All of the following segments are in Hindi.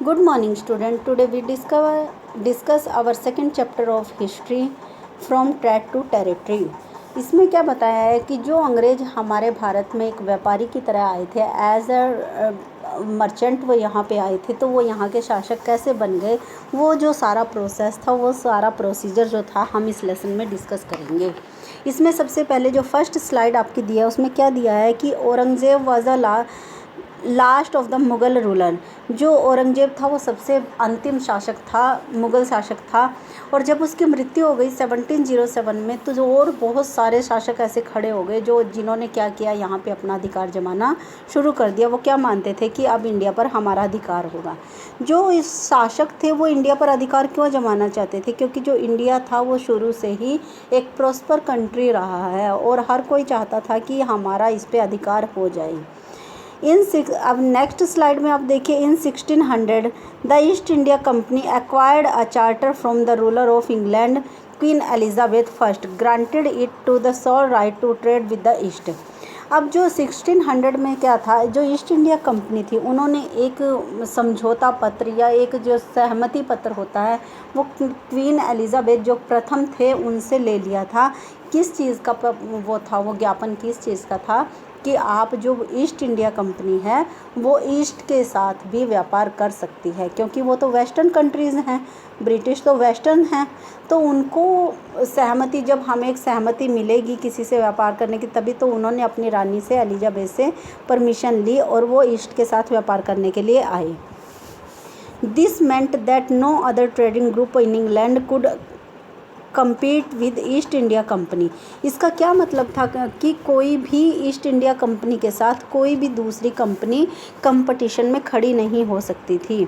Good morning, student. Today we discuss our second chapter of history from trade to territory. इसमें क्या बताया है कि जो अंग्रेज हमारे भारत में एक व्यापारी की तरह आए थे, एज अ मर्चेंट वो यहाँ पे आए थे, तो वो यहाँ के शासक कैसे बन गए, वो जो सारा प्रोसेस था, वो सारा प्रोसीजर जो था, हम इस लेसन में डिस्कस करेंगे। इसमें सबसे पहले जो फर्स्ट स्लाइड आपकी दिया है उसमें क्या दिया है कि Aurangzeb was a last of the Mughal ruler. जो औरंगज़ेब था वो सबसे अंतिम शासक था, मुग़ल शासक था। और जब उसकी मृत्यु हो गई 1707 में, तो जो और बहुत सारे शासक ऐसे खड़े हो गए जो जिन्होंने क्या किया, यहाँ पे अपना अधिकार जमाना शुरू कर दिया। वो क्या मानते थे कि अब इंडिया पर हमारा अधिकार होगा। जो इस शासक थे वो इंडिया पर अधिकार क्यों जमाना चाहते थे, क्योंकि जो इंडिया था वो शुरू से ही एक प्रॉस्पर कंट्री रहा है और हर कोई चाहता था कि हमारा इस पर अधिकार हो जाए। अब नेक्स्ट स्लाइड में आप देखिए, in 1600 the East India Company acquired a charter from the ruler of England Queen Elizabeth First granted it to the sole right to trade with the East. अब जो 1600 में क्या था, जो ईस्ट इंडिया कंपनी थी उन्होंने एक समझौता पत्र या एक जो सहमति पत्र होता है वो क्वीन एलिजाबेथ जो प्रथम थे उनसे ले लिया था। किस चीज़ का वो था, वो ज्ञापन किस चीज़ का था कि आप जो ईस्ट इंडिया कंपनी है वो ईस्ट के साथ भी व्यापार कर सकती है, क्योंकि वो तो वेस्टर्न कंट्रीज़ हैं, ब्रिटिश तो वेस्टर्न हैं। तो उनको सहमति, जब हमें एक सहमति मिलेगी किसी से व्यापार करने की, तभी तो उन्होंने अपनी रानी से, एलिजाबेथ से परमिशन ली और वो ईस्ट के साथ व्यापार करने के लिए आए। This meant that no other trading group in England could compete with East India Company. इसका क्या मतलब था कि कोई भी ईस्ट इंडिया कंपनी के साथ कोई भी दूसरी कंपनी कंपटीशन में खड़ी नहीं हो सकती थी।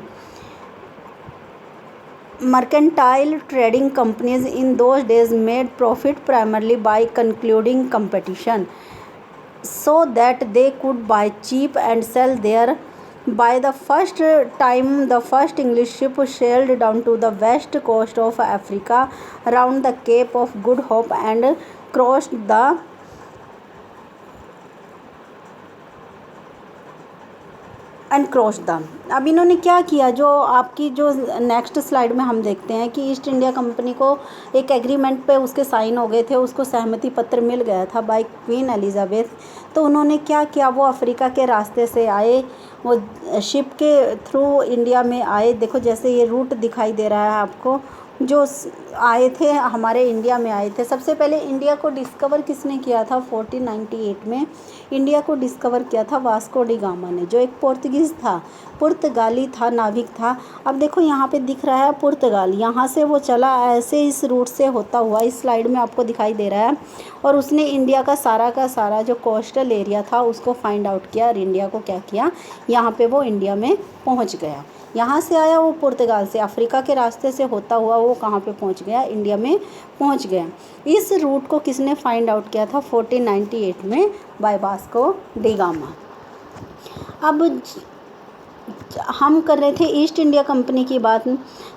Mercantile trading companies in those days made profit primarily bye concluding competition so that they could buy cheap and sell there. By the first time, the first English ship sailed down to the west coast of Africa around the Cape of Good Hope and crossed the अब इन्होंने क्या किया, जो आपकी जो नेक्स्ट स्लाइड में हम देखते हैं कि ईस्ट इंडिया कंपनी को एक एग्रीमेंट पे उसके साइन हो गए थे, उसको सहमति पत्र मिल गया था बाय क्वीन एलिजाबेथ। तो उन्होंने क्या किया, वो अफ्रीका के रास्ते से आए, वो शिप के थ्रू इंडिया में आए। देखो जैसे ये रूट दिखाई दे रहा है आपको, जो आए थे हमारे इंडिया में आए थे। सबसे पहले इंडिया को डिस्कवर किसने किया था, 1498 में इंडिया को डिस्कवर किया था वास्को डी गामा ने, जो एक पोर्तुगीज़ था, पुर्तगाली था, नाविक था। अब देखो यहाँ पे दिख रहा है पुर्तगाल, यहाँ से वो चला ऐसे इस रूट से होता हुआ, इस स्लाइड में आपको दिखाई दे रहा है। और उसने इंडिया का सारा जो कोस्टल एरिया था उसको फाइंड आउट किया और इंडिया को क्या किया, यहाँ पे वो इंडिया में पहुँच गया। यहाँ से आया वो पुर्तगाल से, अफ्रीका के रास्ते से होता हुआ वो कहाँ पे पहुँच गया, इंडिया में पहुँच गया। इस रूट को किसने फाइंड आउट किया था, 1498 में बाय वास्को डी गामा। अब हम कर रहे थे ईस्ट इंडिया कंपनी की बात,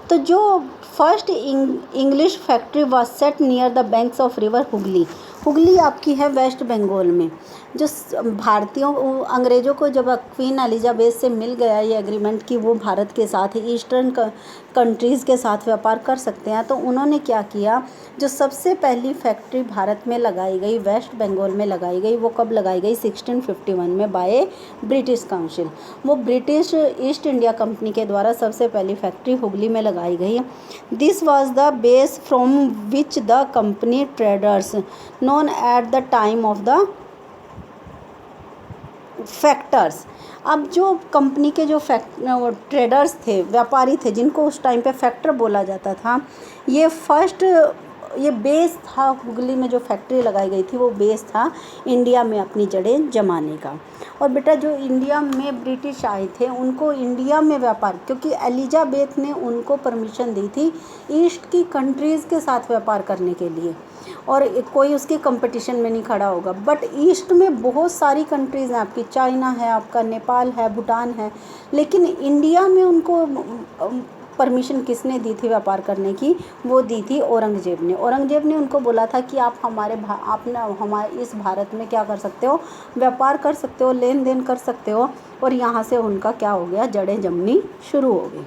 तो जो first English factory was set near the banks of river Hooghly. Hooghly आपकी है वेस्ट बंगाल में। जो भारतीयों अंग्रेज़ों को जब क्वीन एलिजाबेथ से मिल गया ये एग्रीमेंट कि वो भारत के साथ ईस्टर्न कंट्रीज़ के साथ व्यापार कर सकते हैं, तो उन्होंने क्या किया, जो सबसे पहली फैक्ट्री भारत में लगाई गई, वेस्ट बंगाल में लगाई गई, वो कब लगाई गई, 1651 में बाय ब्रिटिश काउंसिल। वो ब्रिटिश ईस्ट इंडिया कंपनी के द्वारा सबसे पहली फैक्ट्री हुगली में लगाई गई। This was the base from which the company traders known at the time of the factors. अब जो कंपनी के जो ट्रेडर्स थे, व्यापारी थे, जिनको उस टाइम पे फैक्टर बोला जाता था, ये बेस था हुगली में जो फैक्ट्री लगाई गई थी, वो बेस था इंडिया में अपनी जड़ें जमाने का। और बेटा जो इंडिया में ब्रिटिश आए थे उनको इंडिया में व्यापार, क्योंकि एलिजाबेथ ने उनको परमिशन दी थी ईस्ट की कंट्रीज़ के साथ व्यापार करने के लिए, और कोई उसके कंपटीशन में नहीं खड़ा होगा। बट ईस्ट में बहुत सारी कंट्रीज़ हैं, आपकी चाइना है, आपका नेपाल है, भूटान है, लेकिन इंडिया में उनको परमिशन किसने दी थी व्यापार करने की? वो दी थी औरंगज़ेब ने। औरंगज़ेब ने उनको बोला था कि आप हमारे इस भारत में क्या कर सकते हो, व्यापार कर सकते हो, लेन देन कर सकते हो। और यहाँ से उनका क्या हो गया, जड़ें जमनी शुरू हो गई।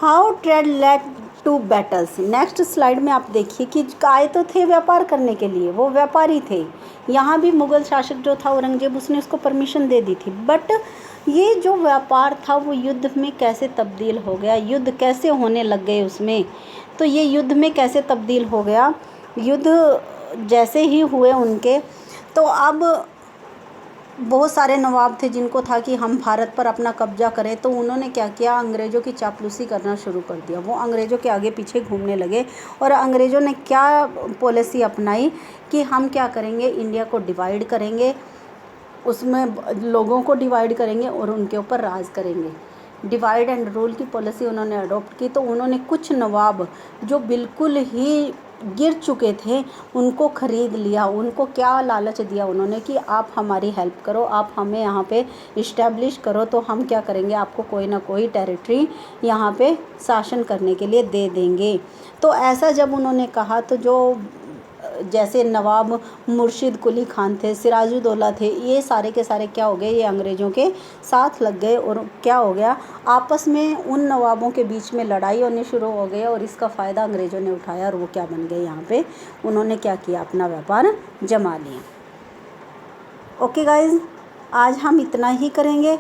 How trade led to battles. Next slide में आप देखिए कि आए तो थे व्यापार करने के लिए, वो व्यापारी थे। यहाँ भी मुगल शासक जो था औरंगजेब, उसने उसको परमिशन दे दी थी, बट ये जो व्यापार था वो युद्ध में कैसे तब्दील हो गया, युद्ध कैसे होने लग गए उसमें। तो ये युद्ध में कैसे तब्दील हो गया, युद्ध जैसे ही हुए उनके, तो अब बहुत सारे नवाब थे जिनको था कि हम भारत पर अपना कब्जा करें। तो उन्होंने क्या किया, अंग्रेज़ों की चापलूसी करना शुरू कर दिया। वो अंग्रेज़ों के आगे पीछे घूमने लगे और अंग्रेज़ों ने क्या पॉलिसी अपनाई कि हम क्या करेंगे, इंडिया को डिवाइड करेंगे, उसमें लोगों को डिवाइड करेंगे और उनके ऊपर राज करेंगे। डिवाइड एंड रूल की पॉलिसी उन्होंने अडॉप्ट की। तो उन्होंने कुछ नवाब जो बिल्कुल ही गिर चुके थे उनको ख़रीद लिया। उनको क्या लालच दिया उन्होंने कि आप हमारी हेल्प करो, आप हमें यहाँ पे इस्टेब्लिश करो, तो हम क्या करेंगे, आपको कोई ना कोई टेरिटरी यहाँ पे शासन करने के लिए दे देंगे। तो ऐसा जब उन्होंने कहा तो जो जैसे नवाब मुर्शिद कुली खान थे, सिराजुद्दौला थे, ये सारे के सारे क्या हो गए, ये अंग्रेज़ों के साथ लग गए। और क्या हो गया, आपस में उन नवाबों के बीच में लड़ाई होनी शुरू हो गई और इसका फ़ायदा अंग्रेज़ों ने उठाया और वो क्या बन गए, यहाँ पे उन्होंने क्या किया, अपना व्यापार जमा लिया। ओके गाइज़, आज हम इतना ही करेंगे।